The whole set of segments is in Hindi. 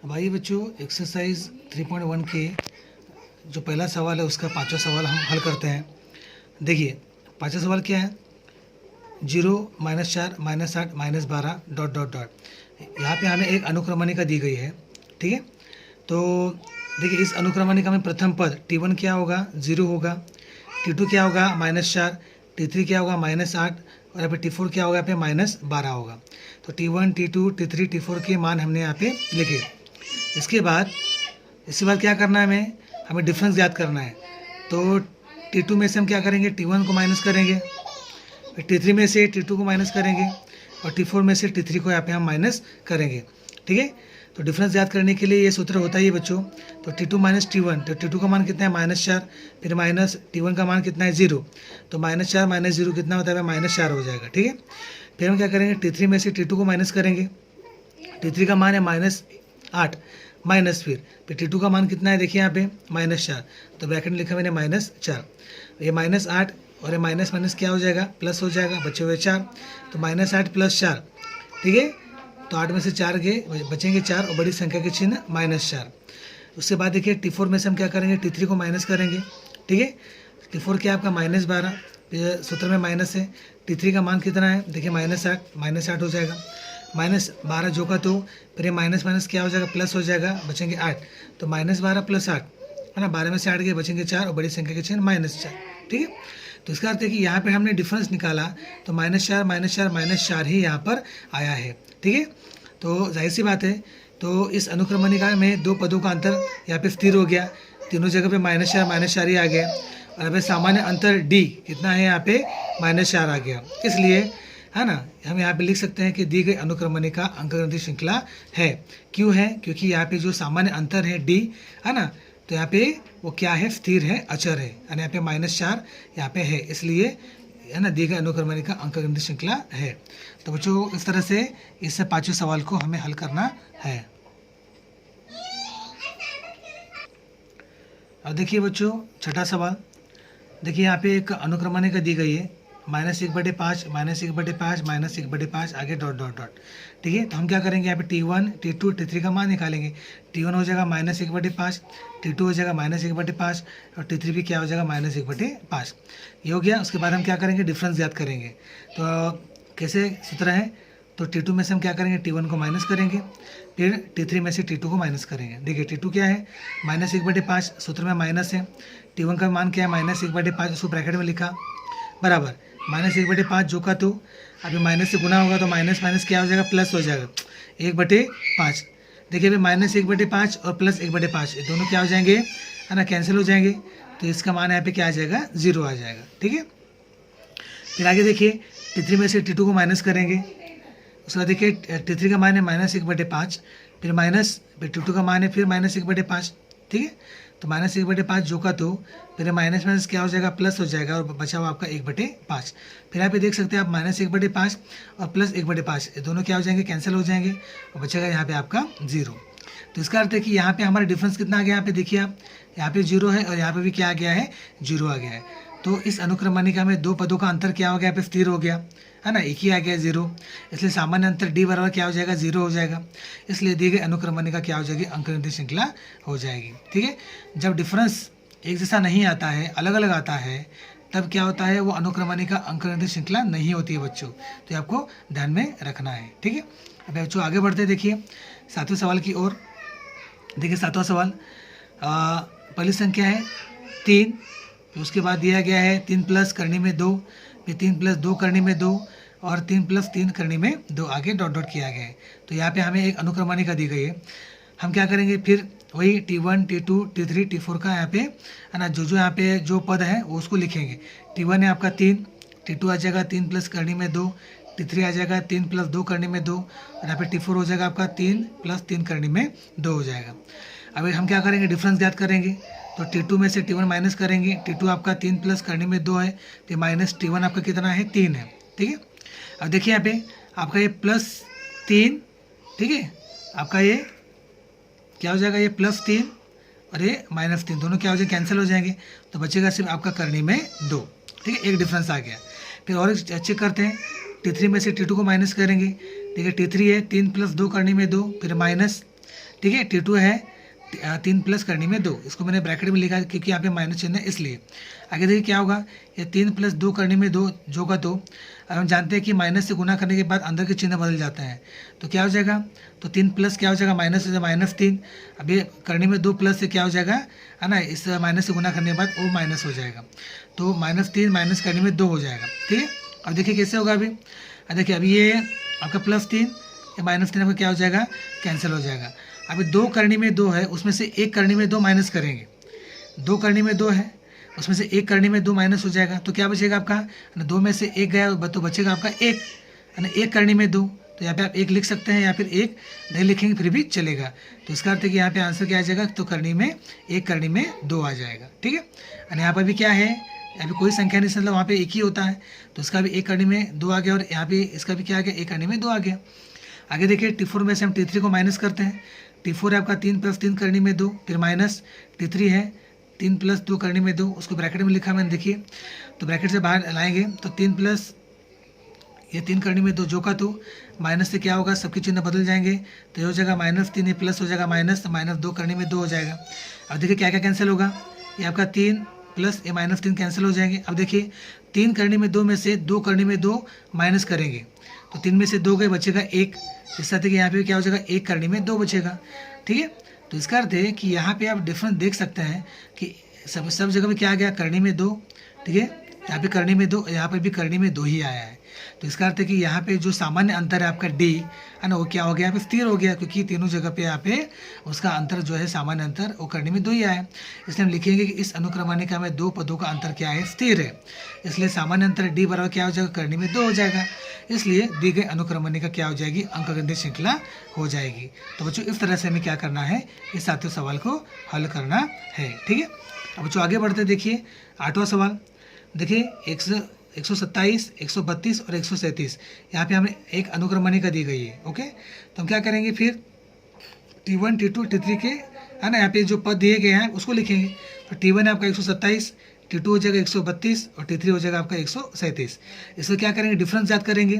भाई बच्चों, एक्सरसाइज 3.1 के जो पहला सवाल है उसका पांचवा सवाल हम हल करते हैं। देखिए, पांचवा सवाल क्या है। 0 -4 -8 -12 डॉट डॉट डॉट। यहाँ पे हमें एक अनुक्रमणिका दी गई है, ठीक है। तो देखिए, इस अनुक्रमणिका में प्रथम पद T1 क्या होगा, 0 होगा। T2 क्या होगा, -4। T3 क्या होगा, -8। और यहाँ पे T4 क्या होगा, यहाँ पे -12 होगा। तो T1 T2 T3 T4 के मान हमने यहाँ पे लिखे। इसके बाद क्या करना है, हमें डिफरेंस याद करना है। तो T2 में से हम क्या करेंगे, T1 को माइनस करेंगे। फिर T3 में से T2 को माइनस करेंगे और T4 में से T3 को यहाँ पे हम माइनस करेंगे, ठीक है। तो डिफरेंस याद करने के लिए ये सूत्र होता है ये बच्चों। तो T2 - T1, तो T2 का मान कितना है, -4। फिर माइनस T1 का मान कितना है, 0। तो -4 - 0 कितना होता है, -4 हो जाएगा, ठीक है। फिर हम क्या करेंगे, T3 में से T2 को माइनस करेंगे। T3 का मान है -8 माइनस फिर T2 का मान कितना है, देखिए यहाँ पे -4। तो ब्रैकेट में लिखा मैंने -4। ये -8 और ये माइनस माइनस क्या हो जाएगा, प्लस हो जाएगा, बचे हुए 4। तो -8 + 4, ठीक है। तो 8 में से 4 गए, बचेंगे 4 और बड़ी संख्या के चिन्ह -4। उसके बाद देखिए T4 में से हम क्या करेंगे, T3 को माइनस करेंगे, ठीक है। T4 क्या आपका -12, सूत्र में माइनस है। T3 का मान कितना है, देखिए -8 हो जाएगा। -12 जो का तो फिर ये माइनस माइनस क्या हो जाएगा, प्लस हो जाएगा, बचेंगे 8। तो -12 + 8 है ना, 12 में से 8 गए, बचेंगे 4 और बड़ी संख्या के चिन्ह -4, ठीक है। तो इसका अर्थ है कि यहाँ पे हमने डिफरेंस निकाला तो -4 ही यहाँ पर आया है, ठीक है। तो जाहिर सी बात है, तो इस अनुक्रमणिका में दो पदों का अंतर यहाँ पे स्थिर हो गया। तीनों जगह पे -4 ही आ गया। और अब सामान्य अंतर D कितना है, यहाँ पे -4 आ गया। इसलिए है ना, हम यहाँ पे लिख सकते हैं कि दी गई अनुक्रमणिका अंकगणितीय श्रृंखला है। क्यों है, क्योंकि यहाँ पे जो सामान्य अंतर है D, है ना, तो यहाँ पे वो क्या है, स्थिर है, अचर है। और यहाँ पे -4 यहाँ पे है, इसलिए है ना, दी गई अनुक्रमणिका अंकगणितीय श्रृंखला है। तो बच्चों, इस तरह से इस पांचवें सवाल को हमें हल करना है। अब देखिए बच्चों, छठा सवाल। देखिए यहाँ पे एक अनुक्रमणिका दी गई है, -1/5 -1/5 -1/5 आगे डॉट डॉट डॉट, ठीक है। तो हम क्या करेंगे, यहाँ पे T1 T2 T3 का मान निकालेंगे। T1 हो जाएगा -1/5, T2 हो जाएगा -1/5 और T3 भी क्या हो जाएगा, -1/5। ये हो गया। उसके बाद हम क्या करेंगे, डिफरेंस याद करेंगे। तो कैसे सूत्र है, तो T2 में से हम क्या करेंगे, T1 को माइनस करेंगे। फिर T3 में से T2 को माइनस करेंगे। देखिए T2 क्या है, -1/5, सूत्र में माइनस है। T1 का मान क्या है, -1/5, उसको ब्रैकेट में लिखा, बराबर -1/5 जो का तो अभी माइनस से गुना होगा तो माइनस माइनस क्या हो जाएगा, प्लस हो जाएगा, 1/5। देखिए अभी -1/5 और +1/5 ये दोनों क्या हो जाएंगे, है ना, कैंसिल हो जाएंगे। तो इसका मान यहाँ पे क्या आ जाएगा, 0 आ जाएगा, ठीक है। फिर आगे देखिए T3 में से T2 को माइनस करेंगे। उसके बाद देखिए T3 का मान है -1/5, फिर T2 का मान है फिर -1/5, ठीक है। तो -1/5 जो का तो फिर माइनस माइनस क्या हो जाएगा, प्लस हो जाएगा और बचा हुआ आपका 1/5। फिर यहाँ पे देख सकते हैं आप -1/5 और +1/5 ये दोनों क्या हो जाएंगे, कैंसिल हो जाएंगे और बचेगा यहाँ पे आपका 0। तो इसका अर्थ है कि यहाँ पे हमारा डिफरेंस कितना आ गया, यहाँ पे देखिए आप, यहाँ पे 0 है और यहाँ पे भी क्या आ गया है, 0 आ गया है। तो इस अनुक्रमणिका में दो पदों का अंतर क्या हो गया, यहाँ पे स्थिर हो गया, है ना, एक ही आ गया 0। इसलिए सामान्य अंतर D बराबर क्या हो जाएगा, 0 हो जाएगा। इसलिए दी गई अनुक्रमणिका क्या हो जाएगी, अंकगणितीय श्रृंखला हो जाएगी, ठीक है। जब डिफरेंस एक जैसा नहीं आता है, अलग अलग आता है, तब क्या होता है, वो अनुक्रमणिका अंकगणितीय श्रृंखला नहीं होती है बच्चों। तो ये आपको ध्यान में रखना है, ठीक है। अब बच्चों आगे बढ़ते देखिए सातवें सवाल की ओर। देखिए सातवां सवाल, पहली संख्या है 3, उसके बाद दिया गया है 3 प्लस करनी में 2, फिर 3 + 2 करनी में 2 और 3 + 3 करनी में 2 आगे डॉट डॉट किया गया है। तो यहाँ पे हमें एक अनुक्रमणिका दी गई है। हम क्या करेंगे, फिर वही T1 T2 T3 T4 का यहाँ पे, है ना, जो यहाँ पे जो पद है वो उसको लिखेंगे। T1 है आपका 3, T2 आ जाएगा 3 प्लस करनी में 2, T3 आ जाएगा 3 + 2 करनी में 2 और यहाँ पे T4 हो जाएगा आपका 3 + 3 करनी में 2 हो जाएगा। अब हम क्या करेंगे, डिफरेंस याद करेंगे। तो T2 में से T1 माइनस करेंगे। T2 आपका 3 प्लस करने में 2 है, तो माइनस T1 आपका कितना है, 3 है, ठीक है। अब देखिए यहाँ पे आपका ये +3, ठीक है, आपका ये क्या हो जाएगा, ये +3 और ये -3 दोनों क्या हो जाएंगे, कैंसिल हो जाएंगे। तो बचेगा सिर्फ आपका करनी में 2, ठीक है, एक डिफरेंस आ गया। फिर और चेक करते हैं, T3 में से T2 को माइनस करेंगे। देखिए T3 है 3 + 2 करनी में 2, फिर माइनस ठीक है। T2 है 3 प्लस करनी में 2, इसको मैंने ब्रैकेट में लिखा क्योंकि यहाँ पे माइनस चिन्ह है इसलिए। आगे देखिए क्या होगा, ये 3 प्लस 2 करने में 2 जो का 2। अब हम जानते हैं कि माइनस से गुना करने के बाद अंदर के चिन्ह बदल जाते हैं, तो क्या हो जाएगा, तो 3 प्लस क्या हो जाएगा, माइनस हो जाएगा -3। अब ये करने में 2 प्लस से क्या हो जाएगा, है ना, इस माइनस से गुना करने के बाद वो माइनस हो जाएगा, तो -3 माइनस करने में 2 हो जाएगा। ठीक है। अब देखिए कैसे होगा अभी, देखिए अभी ये आपका +3, ये -3 आपका क्या हो जाएगा, कैंसिल हो जाएगा। अभी 2 करनी में 2 है, उसमें से 1 करनी में 2 माइनस करेंगे। 2 करनी में 2 है, उसमें से 1 करनी में 2 माइनस हो जाएगा, तो क्या बचेगा आपका, 2 में से 1 गया तो बचेगा आपका 1, है ना। 1 करनी में 2, तो यहाँ पे आप 1 लिख सकते हैं, या फिर 1 नहीं लिखेंगे फिर भी चलेगा। तो इसका अर्थ है कि यहाँ पे आंसर क्या आ जाएगा, तो करनी में 1 करनी में 2 आ जाएगा। ठीक है। और यहाँ पर भी क्या है, यहाँ पे कोई संख्या नहीं, मतलब वहाँ पे 1 ही होता है, तो इसका भी 1 करनी में 2 आ गया, और यहाँ पे इसका भी क्या आ गया, 1 करनी में 2 आ गया। आगे देखिए T4 में से हम T3 को माइनस करते हैं। T4 है आपका 3 प्लस 3 करनी में 2, फिर माइनस T3 है 3 प्लस 2 करनी में 2, उसको ब्रैकेट में लिखा मैंने, देखिए तो ब्रैकेट से बाहर लाएंगे तो 3 प्लस ये 3 करनी में 2 जो का 2, माइनस से क्या होगा, सबके चिन्ह बदल जाएंगे, तो ये हो जाएगा -3, ये प्लस हो जाएगा माइनस, तो -2 करनी में 2 हो जाएगा। अब देखिए क्या क्या कैंसिल होगा, ये आपका 3 प्लस ये -3 कैंसिल हो जाएंगे। अब देखिए 3 करनी में 2 में से 2 करनी में 2 माइनस करेंगे, तो 3 में से 2 गए, बचेगा 1। इस साथ यहाँ पे क्या हो जाएगा, 1 करनी में 2 बचेगा। ठीक है। तो इसका अर्थ है कि यहाँ पे आप डिफरेंस देख सकते हैं कि सब जगह पे क्या आ गया, करनी में 2। ठीक है। यहाँ पे करनी में 2, यहाँ पर भी करनी में 2 ही आया है। तो इसका अर्थ है कि यहाँ पे जो सामान्य अंतर है आपका D, है ना, वो क्या हो गया, यहाँ पे स्थिर हो गया, क्योंकि तीनों जगह पे यहाँ पे उसका अंतर जो है सामान्य अंतर वो करनी में 2 ही आया है। इसलिए हम लिखेंगे कि इस अनुक्रमणिका में 2 पदों का अंतर क्या है, स्थिर है। इसलिए सामान्य अंतर D बराबर क्या हो जाएगा, करनी में 2 हो जाएगा। इसलिए दी गई अनुक्रमणिका क्या हो जाएगी, अंकगणितीय श्रृंखला हो जाएगी। तो बच्चों इस तरह से हमें क्या करना है, इस 7वें सवाल को हल करना है। ठीक है। अब बच्चों आगे बढ़ते, देखिए 8वां सवाल। देखिए 127, 132 और 137 यहाँ पे हमें एक अनुक्रमणिका दी गई है। ओके, तो हम क्या करेंगे फिर, T1, T2, T3 के, है ना, यहाँ पे जो पद दिए गए हैं उसको लिखेंगे। तो T1 है आपका 127, T2 हो जाएगा 132 और T3 हो जाएगा आपका 137। इसको क्या करेंगे, डिफरेंस याद करेंगे।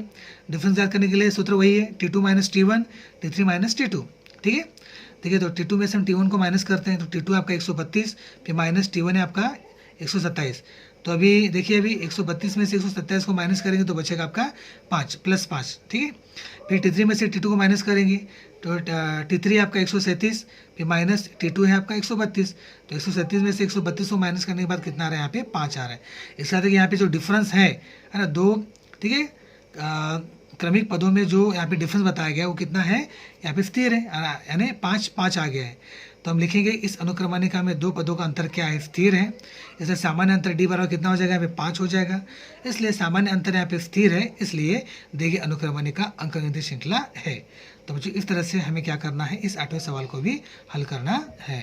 डिफरेंस याद करने के लिए सूत्र वही है, T2 minus T1, T3 minus T2। ठीक है। ठीक है। तो T2 में से हम T1 को माइनस करते हैं, तो T2 आपका 132, फिर माइनस T1 है आपका 127। तो अभी देखिए, अभी 132 में से 127 को माइनस करेंगे तो बचेगा आपका 5 + 5। ठीक है। फिर T3 में से T2 को माइनस करेंगे, तो T3 आपका 137, फिर माइनस T2 है आपका 132। तो 137 में से 132 को माइनस करने के बाद कितना आ रहा है, यहाँ पे 5 आ रहा है। इसका मतलब यहाँ पे जो डिफरेंस है ना, 2, ठीक है, क्रमिक पदों में जो यहाँ पे डिफरेंस बताया गया वो कितना है, यहाँ पे स्थिर है, यानी 5 आ गया है। तो हम लिखेंगे इस अनुक्रमणिका में 2 पदों का अंतर क्या है, स्थिर है। इसलिए सामान्य अंतर D बराबर कितना हो जाएगा, यहाँ पे 5 हो जाएगा। इसलिए सामान्य अंतर यहाँ पे स्थिर है, इसलिए दी गई अनुक्रमणिका अंकगणितीय श्रृंखला है। तो बच्चों इस तरह से हमें क्या करना है, इस 8वें सवाल को भी हल करना है।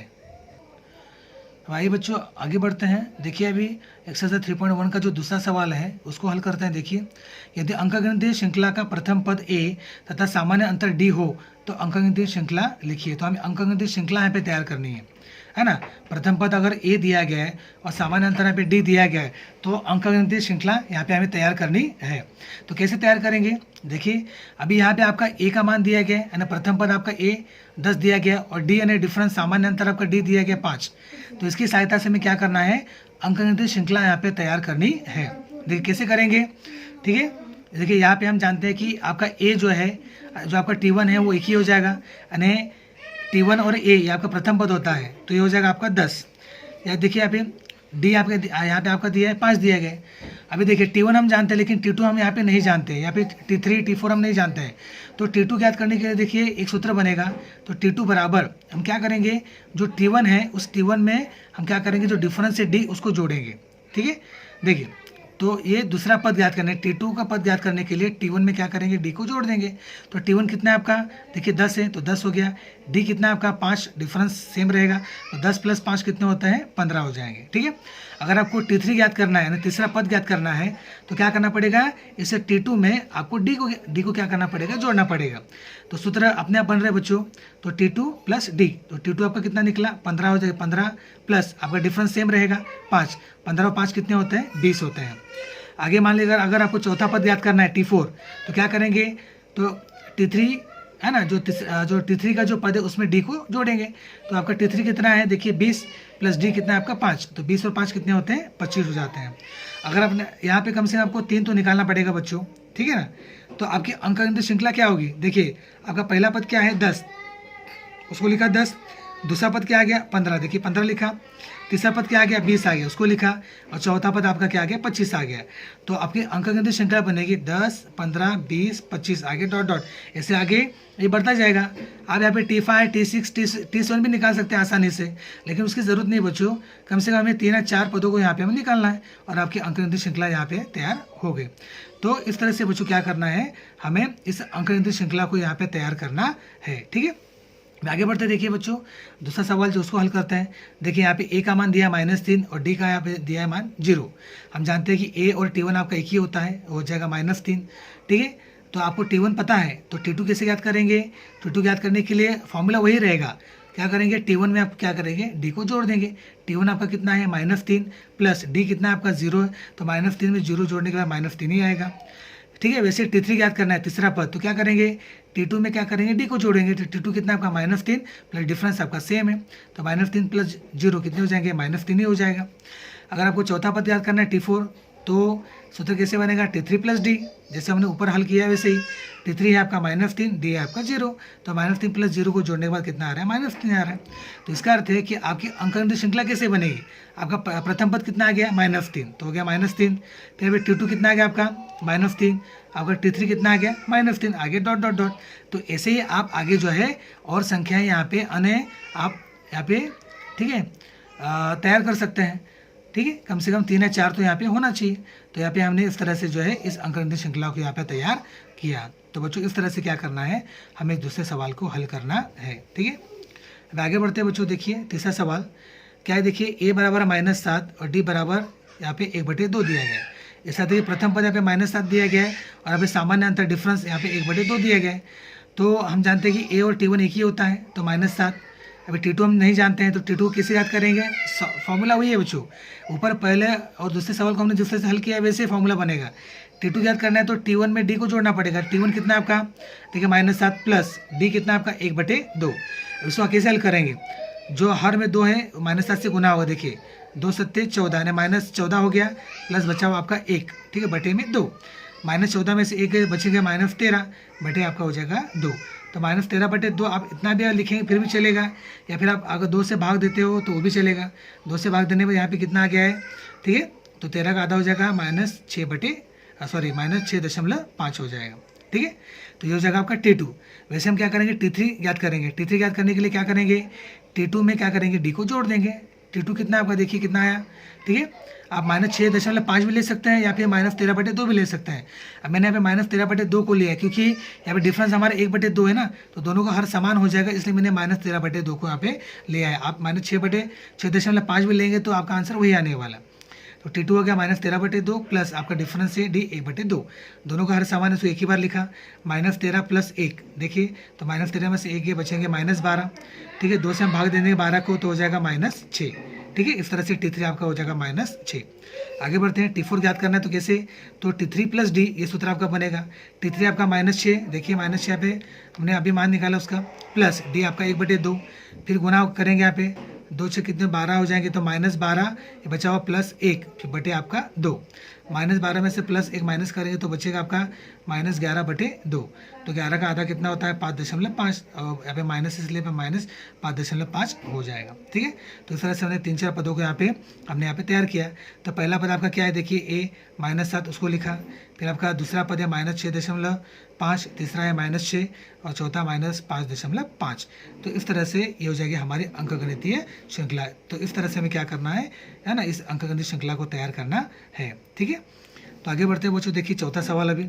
अब आइए बच्चों आगे बढ़ते हैं। देखिए अभी एक्सरसाइज 3.1 का जो दूसरा सवाल है उसको हल करते हैं। देखिए, यदि अंकगणितीय श्रृंखला का प्रथम पद A तथा सामान्य अंतर D हो तो अंकगणितीय श्रृंखला लिखिए। तो हमें अंकगणितीय श्रृंखला यहाँ पे तैयार करनी है ना। प्रथम पद अगर A दिया गया है और सामान्य अंतर यहाँ पे D दिया गया है, तो अंकगणितीय श्रृंखला यहाँ पे हमें तैयार करनी है। तो कैसे तैयार करेंगे, देखिए अभी यहाँ पे आपका A का मान दिया गया है ना, प्रथम पद आपका A 10 दिया गया और D यानी डिफरेंस सामान्य अंतर आपका D दिया गया 5। तो इसकी सहायता से हमें क्या करना है, अंकगणितीय श्रृंखला यहाँ पे तैयार करनी है। देखिए कैसे करेंगे। ठीक है। देखिए यहाँ पे हम जानते हैं कि आपका A जो है, जो आपका T1 है वो 1 ही हो जाएगा, यानी T1 और A ये आपका प्रथम पद होता है, तो ये हो जाएगा आपका 10। या देखिए यहाँ पे D आपका यहाँ पे आपका दिया है 5 दिया गया है। अभी देखिए T1 हम जानते हैं लेकिन T2 हम यहाँ पे नहीं जानते हैं, यहाँ पे T3 T4 हम नहीं जानते हैं। तो T2 ज्ञात करने के लिए देखिए एक सूत्र बनेगा। तो T2 बराबर हम क्या करेंगे, जो T1 है उस T1 में हम क्या करेंगे, जो डिफरेंस है D उसको जोड़ेंगे। ठीक है। देखिए तो ये दूसरा पद ज्ञात करने, T2 का पद ज्ञात करने के लिए T1 में क्या करेंगे, D को जोड़ देंगे। तो T1 कितना है आपका, देखिए 10 है तो 10 हो गया। D कितना है आपका 5, डिफरेंस सेम रहेगा, तो 10 + 5 कितने होते हैं, 15 हो जाएंगे। ठीक है। अगर आपको T3 ज्ञात करना है ना, तीसरा पद ज्ञात करना है, तो क्या करना पड़ेगा, इसे T2 में आपको D को क्या करना पड़ेगा, जोड़ना पड़ेगा। तो सूत्र अपने आप बन रहे बच्चों। तो T2 + D, तो T2 आपका कितना निकला, 15 हो जाएगा। 15 प्लस आपका डिफरेंस सेम रहेगा 5, 15 और 5 कितने होते हैं, 20 होते हैं। आगे मान लीजिए अगर आपको चौथा पद याद करना है T4, तो क्या करेंगे, तो T3 है ना, जो T3 का जो पद है उसमें D को जोड़ेंगे। तो आपका T3 कितना है, देखिए 20 प्लस D कितना है आपका 5, तो 20 और 5 कितने होते हैं, 25 हो जाते हैं। अगर आपने यहाँ पे कम से कम आपको 3 तो निकालना पड़ेगा बच्चों, ठीक है ना। तो आपकी अंकगणित श्रृंखला क्या होगी, देखिए आपका पहला पद क्या है 10, उसको लिखा 10, दूसरा पद क्या आ गया 15, देखिए 15 लिखा, तीसरा पद क्या आ गया 20 आ गया, उसको लिखा, और चौथा पद आपका क्या आ गया 25 आ गया। तो आपकी अंकगणित श्रृंखला बनेगी 10, 15, 20, 25 आगे डॉट डॉट, ऐसे आगे ये बढ़ता जाएगा। आप यहाँ पे T5, T6, T7 भी निकाल सकते हैं आसानी से, लेकिन उसकी ज़रूरत नहीं बच्चों, कम से कम हमें 3 या 4 पदों को यहाँ पे हमें निकालना है और आपकी अंकगणित श्रृंखला यहाँ पे तैयार हो गई। तो इस तरह से बच्चों क्या करना है, हमें इस अंकगणित श्रृंखला को यहाँ पे तैयार करना है, ठीक है। आगे बढ़ते देखिए बच्चों, दूसरा सवाल जो उसको हल करते हैं। देखिए यहाँ पे A का मान दिया -3 और D का यहाँ पे दिया है मान 0। हम जानते हैं कि A और T1 आपका एक ही होता है, हो जाएगा -3, ठीक है। तो आपको T1 पता है, तो T2 कैसे याद करेंगे, T2 याद करने के लिए फॉर्मूला वही रहेगा, क्या करेंगे T1 में आप क्या करेंगे D को जोड़ देंगे। T1 आपका कितना है -3 प्लस D कितना है आपका 0 है, तो -3 में 0 जोड़ने के बाद -3 ही आएगा, ठीक है। वैसे T3 याद करना है तीसरा पद, तो क्या करेंगे T2 में क्या करेंगे D को जोड़ेंगे, तो T2 कितना आपका -3 प्लस डिफरेंस आपका सेम है, तो -3 प्लस 0 कितने हो जाएंगे, -3 ही हो जाएगा। अगर आपको चौथा पद याद करना है T4, तो सूत्र कैसे बनेगा T3 प्लस D, जैसे हमने ऊपर हल किया है वैसे ही। T3 है आपका -3, D है आपका 0, तो -3 प्लस 0 को जोड़ने के बाद कितना आ रहा है, -3 आ रहा है। तो इसका अर्थ है कि आपकी अंकगणित श्रृंखला कैसे बनेगी, आपका प्रथम पद कितना आ गया -3, तो हो गया -3, फिर T2 कितना आ गया आपका -3, आपका T3 कितना आ गया -3, आगे डॉट डॉट डॉट। तो ऐसे ही आप आगे जो है और संख्याएं यहाँ पे अन्य आप यहाँ पे, ठीक है, तैयार कर सकते हैं, ठीक है। कम से कम 3 या 4 तो यहाँ पे होना चाहिए। तो यहाँ पे हमने इस तरह से जो है इस अंकगणित श्रृंखला को यहाँ पे तैयार किया। तो बच्चों इस तरह से क्या करना है, हमें दूसरे सवाल को हल करना है, ठीक है। अब आगे बढ़ते हैं बच्चों, देखिए तीसरा सवाल क्या है, देखिए A बराबर -7 और D बराबर यहाँ पे 1/2 दिया गया है। ऐसा देखिए प्रथम पद यहाँ पे -7 दिया गया है और यहाँ पे सामान्य अंतर डिफरेंस यहाँ पे 1/2 दिया गया है। तो हम जानते हैं कि A और T1 एक ही होता है, तो -7। अभी T2 हम नहीं जानते हैं, तो T2 कैसे याद करेंगे, फॉर्मूला वही है बच्चों, ऊपर पहले और दूसरे सवाल को हमने जिस तरह से हल किया है वैसे फॉर्मूला बनेगा। T2 याद करना है तो T1 में D को जोड़ना पड़ेगा। T1 कितना है आपका, देखिए -7 प्लस D कितना आपका 1/2। इसको कैसे हल करेंगे, जो हर में 2 है -7 से गुना होगा, देखिए 2 सत्ते 14 यानी -14 हो गया, प्लस बचा हुआ आपका 1, ठीक है, बटे में 2, -14 में से 1 बचेगा -13, बटे आपका हो जाएगा 2। तो -13/2 आप इतना भी लिखेंगे फिर भी चलेगा, या फिर आप अगर 2 से भाग देते हो तो वो भी चलेगा। 2 से भाग देने पर यहाँ पे कितना आ गया है, ठीक है, तो 13 का आधा हो जाएगा -6.5 हो जाएगा, ठीक है। तो ये हो जाएगा आपका T2। वैसे हम क्या करेंगे T3 याद करेंगे। T3 याद करने के लिए क्या करेंगे, T2 में क्या करेंगे D को जोड़ देंगे। T2 कितना आपका देखिए कितना आया, ठीक है। आप -6.5 भी ले सकते हैं या फिर -13/2 भी ले सकते हैं। अब मैंने यहाँ पे -13/2 को लिया है क्योंकि यहाँ पे डिफरेंस हमारा 1/2 है ना, तो दोनों का हर समान हो जाएगा, इसलिए मैंने -13/2 को यहाँ पे लिया है। आप -6.5 भी लेंगे तो आपका आंसर वही आने वाला। तो T2 हो गया -13/2 प्लस आपका डिफरेंस है D 1/2, दोनों का हर समान है तो एक ही बार लिखा, -13 प्लस 1, देखिए तो -13 में से 1 ये बचेंगे -12, ठीक है। 2 से हम भाग देंगे 12 को तो हो जाएगा -6, ठीक है। इस तरह से T3 आपका हो जाएगा -6। आगे बढ़ते हैं, T4 याद करना है तो कैसे, तो T3 प्लस D ये सूत्र आपका बनेगा। T3 आपका -6, देखिए -6 पे हमने अभी मान निकाला उसका, प्लस D आपका 1/2, फिर गुना करेंगे यहाँ पे 2 से कितने 12 हो जाएंगे, तो -12 ये बचा हुआ प्लस 1 फिर बटे आपका 2, -12 में से प्लस 1 माइनस करेंगे तो बचेगा आपका -11/2। तो 11 का आधा कितना होता है 5.5, और यहाँ पे माइनस इसलिए -5.5 हो जाएगा, ठीक है। तो इस तरह से हमने 3-4 पदों को हमने यहाँ पे तैयार किया। तो पहला पद आपका क्या है, देखिए A -7 उसको लिखा, फिर आपका दूसरा पद है -6.5, तीसरा है -6 और चौथा -5.5। तो इस तरह से ये हो जाएगी हमारी अंकगणितीय श्रृंखला। तो इस तरह से हमें क्या करना है ना, इस अंकगणित श्रृंखला को तैयार करना है, ठीक है। तो आगे बढ़ते हैं बच्चों, देखिए चौथा सवाल। अभी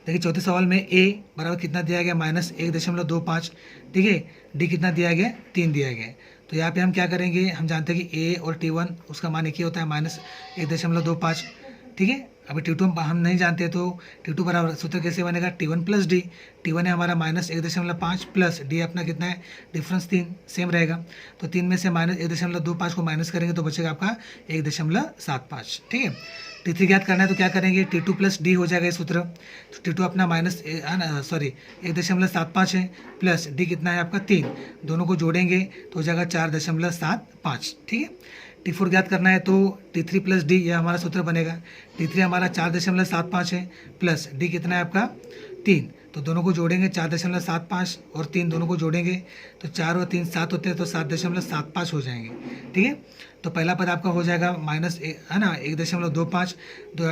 देखिए चौथे सवाल में A बराबर कितना दिया गया -1.25, ठीक है। D कितना दिया गया 3 दिया गया। तो यहाँ पे हम क्या करेंगे, हम जानते हैं कि A और T1 उसका मान एक ही होता है -1.25, ठीक है। अभी T2 हम नहीं जानते, तो T2 बराबर सूत्र कैसे बनेगा, T1 प्लस डी। T1 है हमारा -1.5 प्लस डी अपना कितना है, डिफरेंस 3 सेम रहेगा। तो 3 में से -1.25 को माइनस करेंगे तो बचेगा आपका 1.75, ठीक है। T3 ज्ञात करना है तो क्या करेंगे, T2 प्लस डी हो जाएगा ये सूत्र। तो T2 अपना 1.75 है, प्लस डी कितना है आपका 3, दोनों को जोड़ेंगे तो हो जाएगा 4.75, ठीक है। T4 ज्ञात करना है तो T3 प्लस डी, यह हमारा सूत्र बनेगा। T3 हमारा 4.75 है, प्लस डी कितना है आपका 3, तो दोनों को जोड़ेंगे 4.75 और 3 दोनों को जोड़ेंगे तो 4 और 3 7 होते हैं, तो 7.75 हो जाएंगे, ठीक है। तो पहला पद आपका हो जाएगा है ना 1.25,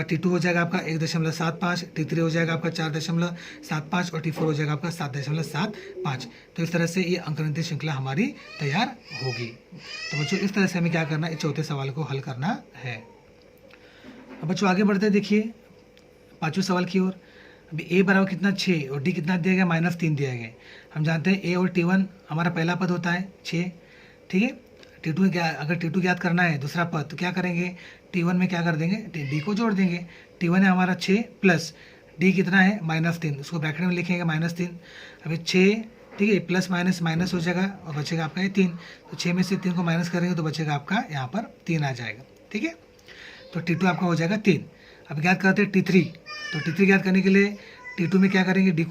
T2 हो जाएगा आपका 1.75, T3 हो जाएगा आपका 4.75 और T4 हो जाएगा आपका 7.75। तो इस तरह से ये अंकगणितीय श्रृंखला हमारी तैयार होगी। तो बच्चों इस तरह से हमें क्या करना है, इस चौथे सवाल को हल करना है। अब बच्चों आगे बढ़ते देखिए 5वें सवाल की ओर। अभी a बराबर कितना 6 और d कितना दिया गया -3 दिया गया। हम जानते हैं a और T1 हमारा पहला पद होता है 6, ठीक है। T2 अगर T2 ज्ञात करना है दूसरा पद, तो क्या करेंगे, T1 में क्या कर देंगे, d को जोड़ देंगे। T1 है हमारा 6 प्लस d कितना है -3, उसको ब्रैकेट में लिखेंगे -3। अभी 6, ठीक है, प्लस माइनस माइनस हो जाएगा और बचेगा आपका ये 3। तो 6 में से 3 को माइनस करेंगे तो बचेगा आपका यहाँ पर 3 आ जाएगा, ठीक है। तो T2 आपका हो जाएगा 3। अब ज्ञात करते हैं T3। तो T3 ज्ञात करने के लिए T2 में क्या करेंगे, d